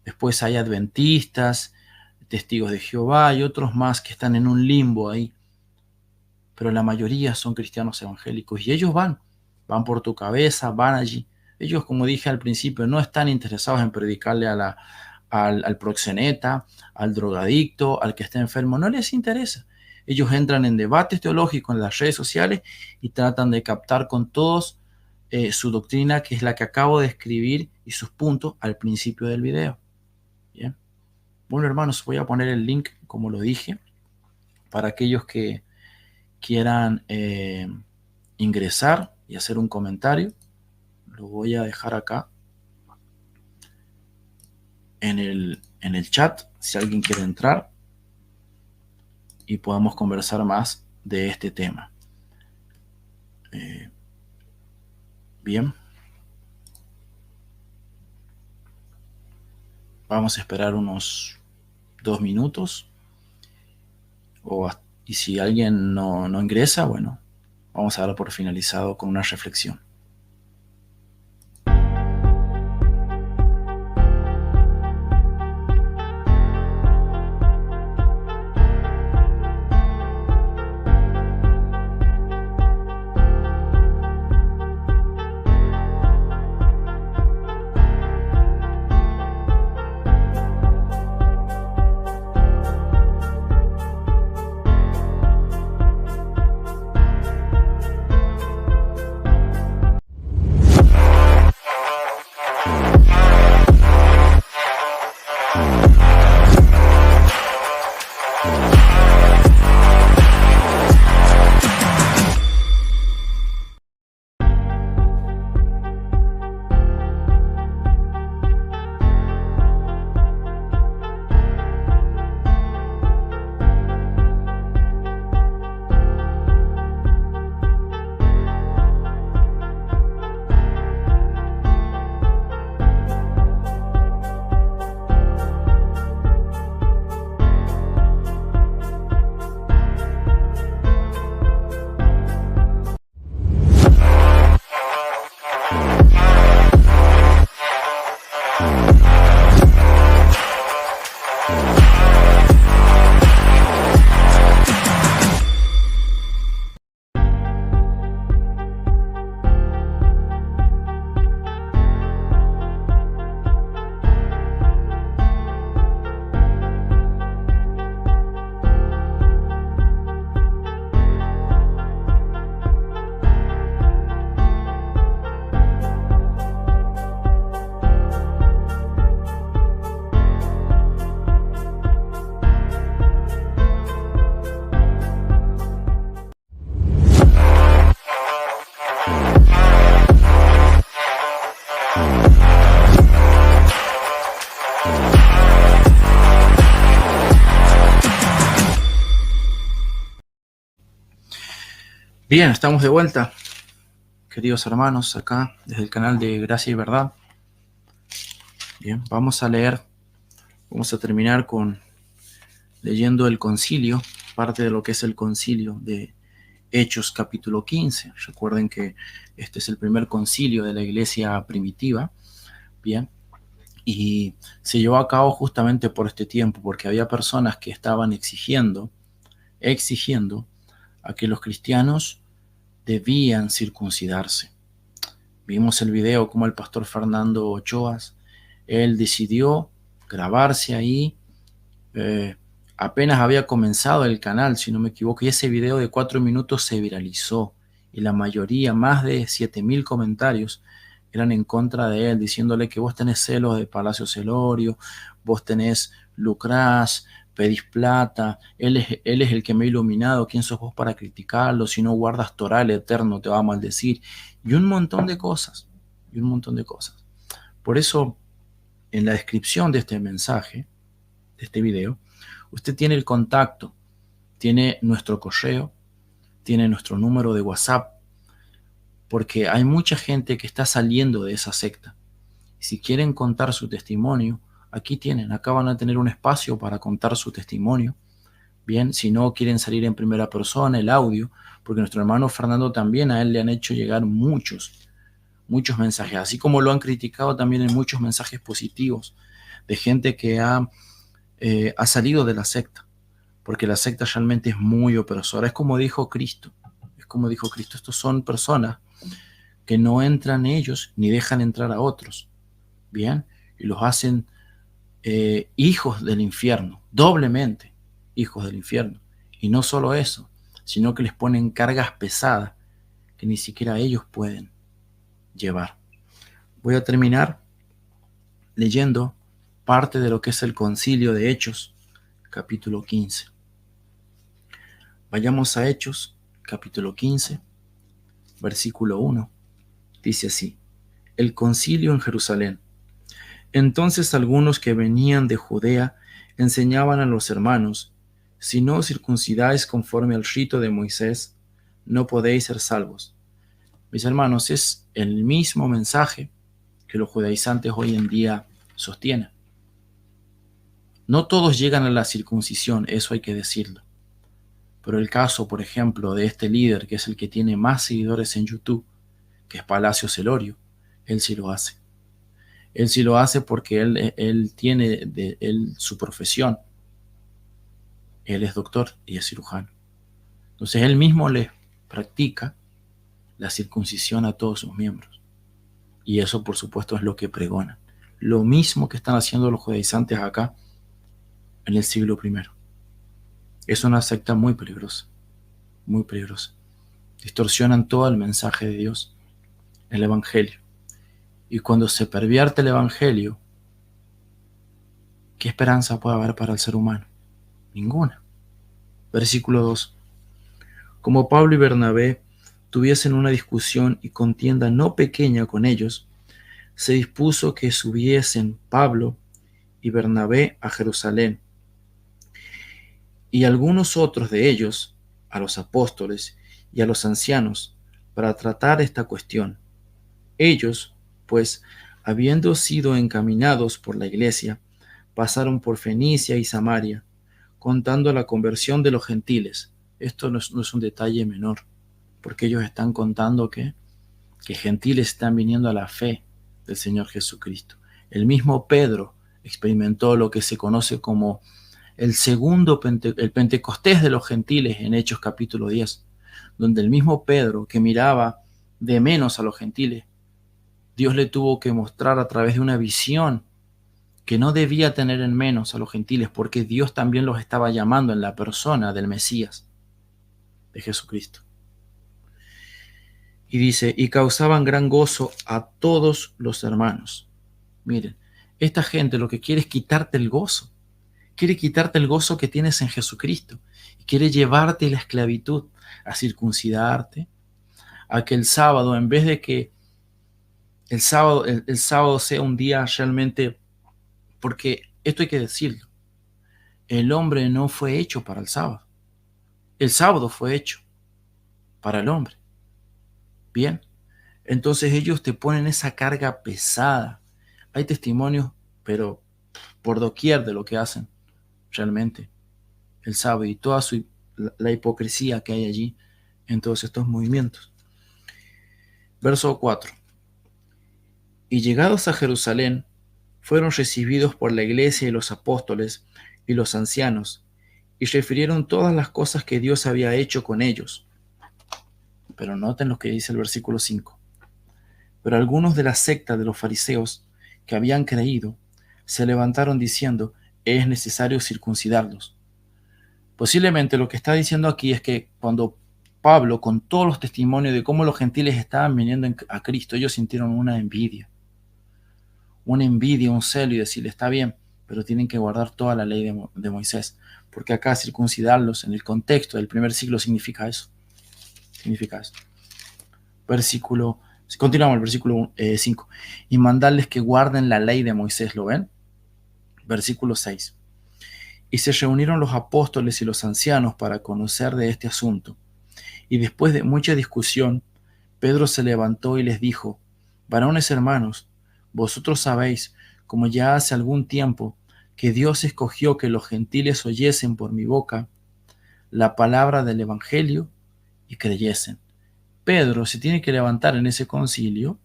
Después hay adventistas, testigos de Jehová y otros más que están en un limbo ahí. Pero la mayoría son cristianos evangélicos y ellos van por tu cabeza, van allí. Ellos, como dije al principio, no están interesados en predicarle al proxeneta, al drogadicto, al que está enfermo. No les interesa. Ellos entran en debates teológicos en las redes sociales y tratan de captar con todos su doctrina, que es la que acabo de escribir, y sus puntos al principio del video. Bien. Bueno, hermanos, voy a poner el link, como lo dije, para aquellos que quieran ingresar y hacer un comentario. Lo voy a dejar acá en el chat, si alguien quiere entrar y podamos conversar más de este tema. Bien. Vamos a esperar unos 2 minutos. Y si alguien no ingresa, bueno, vamos a dar por finalizado con una reflexión. Bien, estamos de vuelta, queridos hermanos, acá desde el canal de Gracia y Verdad. Bien, vamos a terminar leyendo el concilio, parte de lo que es el concilio de Hechos capítulo 15. Recuerden que este es el primer concilio de la iglesia primitiva, bien, y se llevó a cabo justamente por este tiempo, porque había personas que estaban exigiendo a que los cristianos debían circuncidarse. Vimos el video como el pastor Fernando Ochoas, él decidió grabarse ahí, apenas había comenzado el canal, si no me equivoco, y ese video de 4 minutos se viralizó, y la mayoría, más de 7,000 comentarios, eran en contra de él, diciéndole que vos tenés celos de Palacio Celorio, vos lucrás, pedís plata, él es el que me ha iluminado, ¿quién sos vos para criticarlo? Si no guardas Torah, el Eterno te va a maldecir, y un montón de cosas. Por eso, en la descripción de este mensaje, de este video, usted tiene el contacto, tiene nuestro correo, tiene nuestro número de WhatsApp, porque hay mucha gente que está saliendo de esa secta. Si quieren contar su testimonio, aquí tienen, acá van a tener un espacio para contar su testimonio. Bien, si no quieren salir en primera persona, el audio, porque nuestro hermano Fernando también, a él le han hecho llegar muchos mensajes, así como lo han criticado también en muchos mensajes positivos de gente que ha salido de la secta, porque la secta realmente es muy opresora. Es como dijo Cristo, estos son personas que no entran ellos ni dejan entrar a otros, bien, y los hacen hijos del infierno, doblemente hijos del infierno. Y no solo eso, sino que les ponen cargas pesadas que ni siquiera ellos pueden llevar. Voy a terminar leyendo parte de lo que es el Concilio de Hechos, capítulo 15. Vayamos a Hechos, capítulo 15, versículo 1. Dice así: el concilio en Jerusalén. Entonces algunos que venían de Judea enseñaban a los hermanos: si no os circuncidáis conforme al rito de Moisés, no podéis ser salvos. Mis hermanos, es el mismo mensaje que los judaizantes hoy en día sostienen. No todos llegan a la circuncisión, eso hay que decirlo. Pero el caso, por ejemplo, de este líder, que es el que tiene más seguidores en YouTube, que es Palacio Celorio, él sí lo hace. Él sí lo hace porque él tiene su profesión. Él es doctor y es cirujano. Entonces él mismo les practica la circuncisión a todos sus miembros. Y eso, por supuesto, es lo que pregonan. Lo mismo que están haciendo los judaizantes acá en el siglo I. Es una secta muy peligrosa, muy peligrosa. Distorsionan todo el mensaje de Dios, el Evangelio. Y cuando se pervierte el Evangelio, ¿qué esperanza puede haber para el ser humano? Ninguna. Versículo 2. Como Pablo y Bernabé tuviesen una discusión y contienda no pequeña con ellos, se dispuso que subiesen Pablo y Bernabé a Jerusalén, y algunos otros de ellos a los apóstoles y a los ancianos para tratar esta cuestión. Ellos, pues, habiendo sido encaminados por la iglesia, pasaron por Fenicia y Samaria, contando la conversión de los gentiles. Esto no es un detalle menor, porque ellos están contando que gentiles están viniendo a la fe del Señor Jesucristo. El mismo Pedro experimentó lo que se conoce como el Pentecostés de los gentiles en Hechos capítulo 10, donde el mismo Pedro, que miraba de menos a los gentiles, Dios le tuvo que mostrar a través de una visión que no debía tener en menos a los gentiles, porque Dios también los estaba llamando en la persona del Mesías, de Jesucristo. Y dice, y causaban gran gozo a todos los hermanos. Miren, esta gente lo que quiere es quitarte el gozo. Quiere quitarte el gozo que tienes en Jesucristo. Y quiere llevarte a la esclavitud, a circuncidarte, a que el sábado, en vez de que el sábado sea un día realmente, porque esto hay que decirlo, el hombre no fue hecho para el sábado. El sábado fue hecho para el hombre. Bien, entonces ellos te ponen esa carga pesada. Hay testimonios, pero por doquier de lo que hacen realmente el sábado y toda la hipocresía que hay allí en todos estos movimientos. Verso 4. Y llegados a Jerusalén, fueron recibidos por la iglesia y los apóstoles y los ancianos, y refirieron todas las cosas que Dios había hecho con ellos. Pero noten lo que dice el versículo 5. Pero algunos de la secta de los fariseos que habían creído se levantaron diciendo, es necesario circuncidarlos. Posiblemente lo que está diciendo aquí es que cuando Pablo, con todos los testimonios de cómo los gentiles estaban viniendo a Cristo, ellos sintieron una envidia, un celo y decirle, está bien, pero tienen que guardar toda la ley de Moisés, porque acá circuncidarlos en el contexto del primer siglo significa eso. Continuamos el versículo 5. Y mandarles que guarden la ley de Moisés, ¿lo ven? Versículo 6. Y se reunieron los apóstoles y los ancianos para conocer de este asunto. Y después de mucha discusión, Pedro se levantó y les dijo: varones hermanos, vosotros sabéis, como ya hace algún tiempo, que Dios escogió que los gentiles oyesen por mi boca la palabra del Evangelio y creyesen. Pedro se tiene que levantar en ese concilio,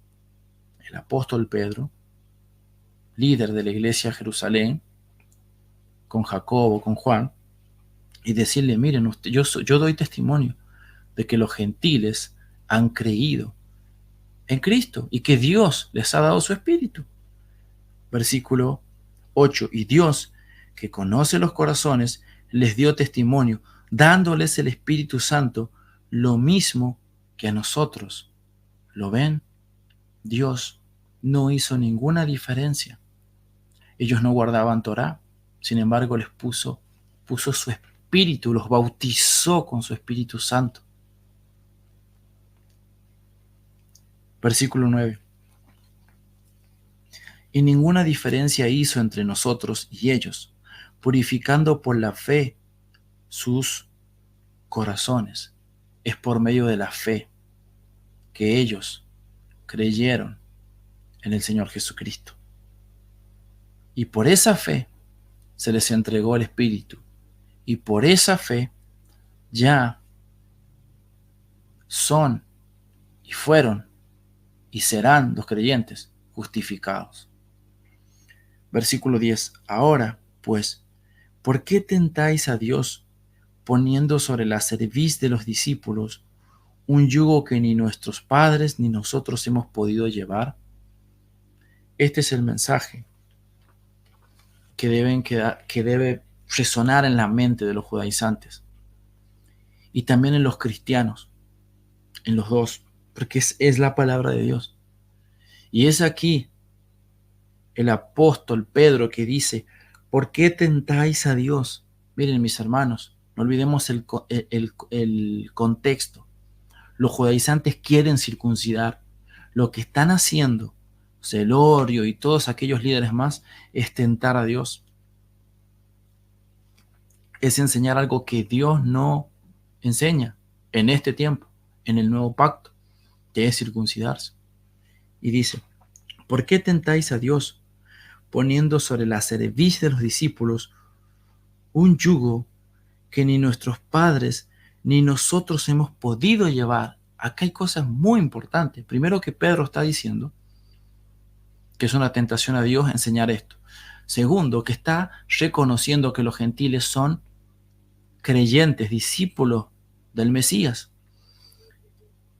el apóstol Pedro, líder de la iglesia de Jerusalén, con Jacobo, con Juan, y decirle: miren, yo doy testimonio de que los gentiles han creído en Cristo y que Dios les ha dado su Espíritu. Versículo 8. Y Dios, que conoce los corazones, les dio testimonio, dándoles el Espíritu Santo, lo mismo que a nosotros. ¿Lo ven? Dios no hizo ninguna diferencia. Ellos no guardaban Torá, sin embargo les puso su Espíritu, los bautizó con su Espíritu Santo. Versículo 9. Y ninguna diferencia hizo entre nosotros y ellos, purificando por la fe sus corazones. Es por medio de la fe que ellos creyeron en el Señor Jesucristo. Y por esa fe se les entregó el Espíritu. Y por esa fe ya son y fueron y serán los creyentes justificados. Versículo 10. Ahora, pues, ¿por qué tentáis a Dios poniendo sobre la cerviz de los discípulos un yugo que ni nuestros padres ni nosotros hemos podido llevar? Este es el mensaje que debe resonar en la mente de los judaizantes y también en los cristianos, en los dos, porque es la palabra de Dios. Y es aquí el apóstol Pedro que dice: ¿por qué tentáis a Dios? Miren, mis hermanos, no olvidemos el contexto. Los judaizantes quieren circuncidar. Lo que están haciendo Celorio y todos aquellos líderes más es tentar a Dios. Es enseñar algo que Dios no enseña en este tiempo, en el nuevo pacto, que es circuncidarse. Y dice: ¿por qué tentáis a Dios poniendo sobre la cerviz de los discípulos un yugo que ni nuestros padres ni nosotros hemos podido llevar? Acá hay cosas muy importantes. Primero, que Pedro está diciendo que es una tentación a Dios enseñar esto. Segundo, que está reconociendo que los gentiles son creyentes, discípulos del Mesías.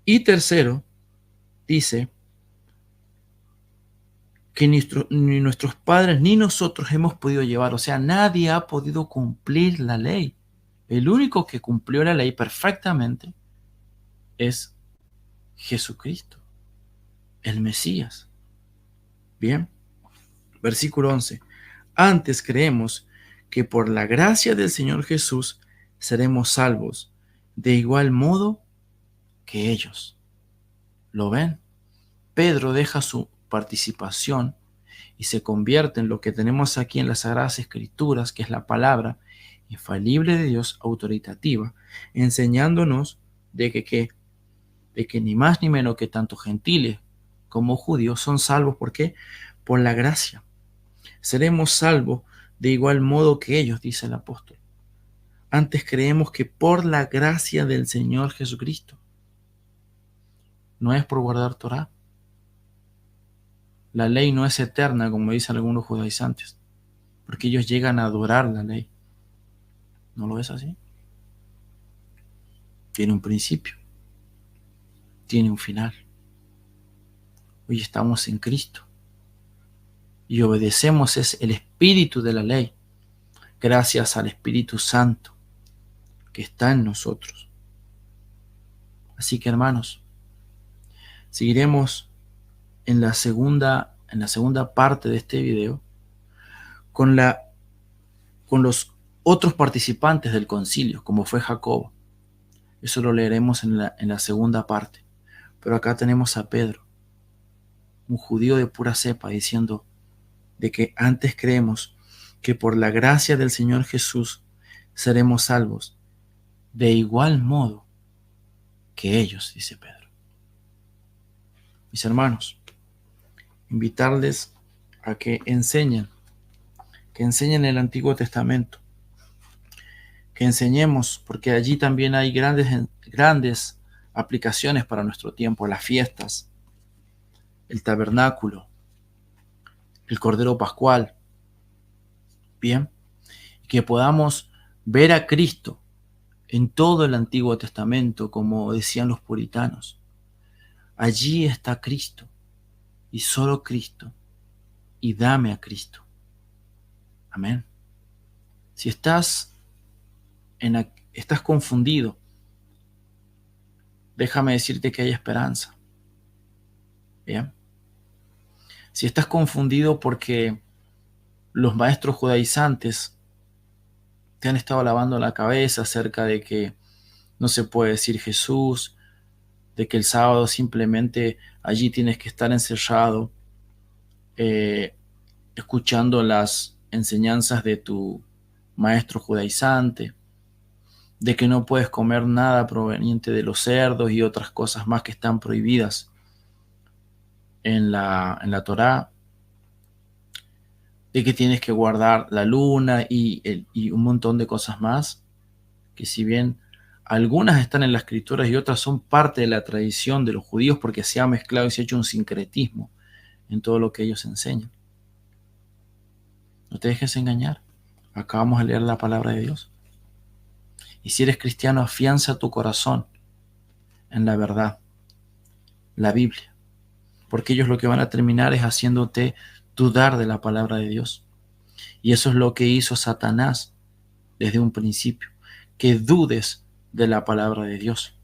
Y tercero, dice que ni nuestros padres ni nosotros hemos podido llevar. O sea, nadie ha podido cumplir la ley. El único que cumplió la ley perfectamente es Jesucristo, el Mesías. Bien, versículo 11. Antes creemos que por la gracia del Señor Jesús seremos salvos, de igual modo que ellos. ¿Lo ven? Pedro deja su participación y se convierte en lo que tenemos aquí en las Sagradas Escrituras, que es la palabra infalible de Dios, autoritativa, enseñándonos de que ni más ni menos que tanto gentiles como judíos son salvos. ¿Por qué? Por la gracia. Seremos salvos de igual modo que ellos, dice el apóstol. Antes creemos que por la gracia del Señor Jesucristo. No es por guardar Torá. La ley no es eterna, como dicen algunos judaizantes, porque ellos llegan a adorar la ley. ¿No lo es así? Tiene un principio, tiene un final. Hoy estamos en Cristo y obedecemos el espíritu de la ley, gracias al Espíritu Santo que está en nosotros. Así que, hermanos, seguiremos en la segunda parte de este video con los otros participantes del concilio, como fue Jacobo. Eso lo leeremos en la segunda parte. Pero acá tenemos a Pedro, un judío de pura cepa, diciendo de que antes creemos que por la gracia del Señor Jesús seremos salvos, de igual modo que ellos, dice Pedro. Mis hermanos, invitarles a que enseñen el Antiguo Testamento, que enseñemos, porque allí también hay grandes aplicaciones para nuestro tiempo, las fiestas, el tabernáculo, el Cordero Pascual, bien, y que podamos ver a Cristo en todo el Antiguo Testamento, como decían los puritanos. Allí está Cristo, y solo Cristo, y dame a Cristo. Amén. Si estás confundido, déjame decirte que hay esperanza. Bien. Si estás confundido porque los maestros judaizantes te han estado lavando la cabeza acerca de que no se puede decir Jesús, de que el sábado simplemente allí tienes que estar encerrado, escuchando las enseñanzas de tu maestro judaizante, de que no puedes comer nada proveniente de los cerdos y otras cosas más que están prohibidas en la Torá, de que tienes que guardar la luna y un montón de cosas más, que si bien algunas están en las escrituras y otras son parte de la tradición de los judíos porque se ha mezclado y se ha hecho un sincretismo en todo lo que ellos enseñan. No te dejes engañar. Acá vamos a leer la palabra de Dios. Y si eres cristiano, afianza tu corazón en la verdad, la Biblia, porque ellos lo que van a terminar es haciéndote dudar de la palabra de Dios. Y eso es lo que hizo Satanás desde un principio, que dudes de la palabra de Dios.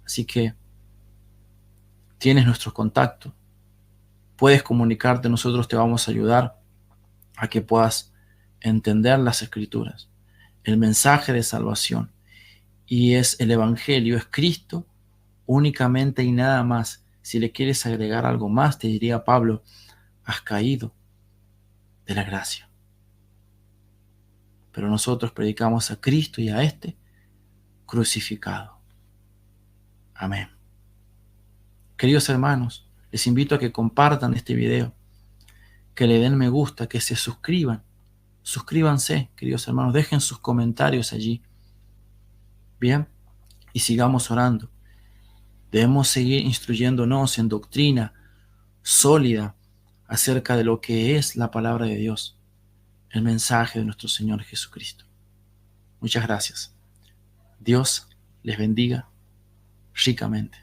Así que tienes nuestro contacto, puedes comunicarte, nosotros te vamos a ayudar a que puedas entender las Escrituras, el mensaje de salvación. Y es el Evangelio, es Cristo únicamente y nada más. Si le quieres agregar algo más, te diría Pablo, has caído de la gracia. Pero nosotros predicamos a Cristo y a este crucificado. Amén. Queridos hermanos, les invito a que compartan este video, que le den me gusta, que se suscriban. Suscríbanse, queridos hermanos, dejen sus comentarios allí. Bien, y sigamos orando. Debemos seguir instruyéndonos en doctrina sólida acerca de lo que es la palabra de Dios, el mensaje de nuestro Señor Jesucristo. Muchas gracias. Dios les bendiga ricamente.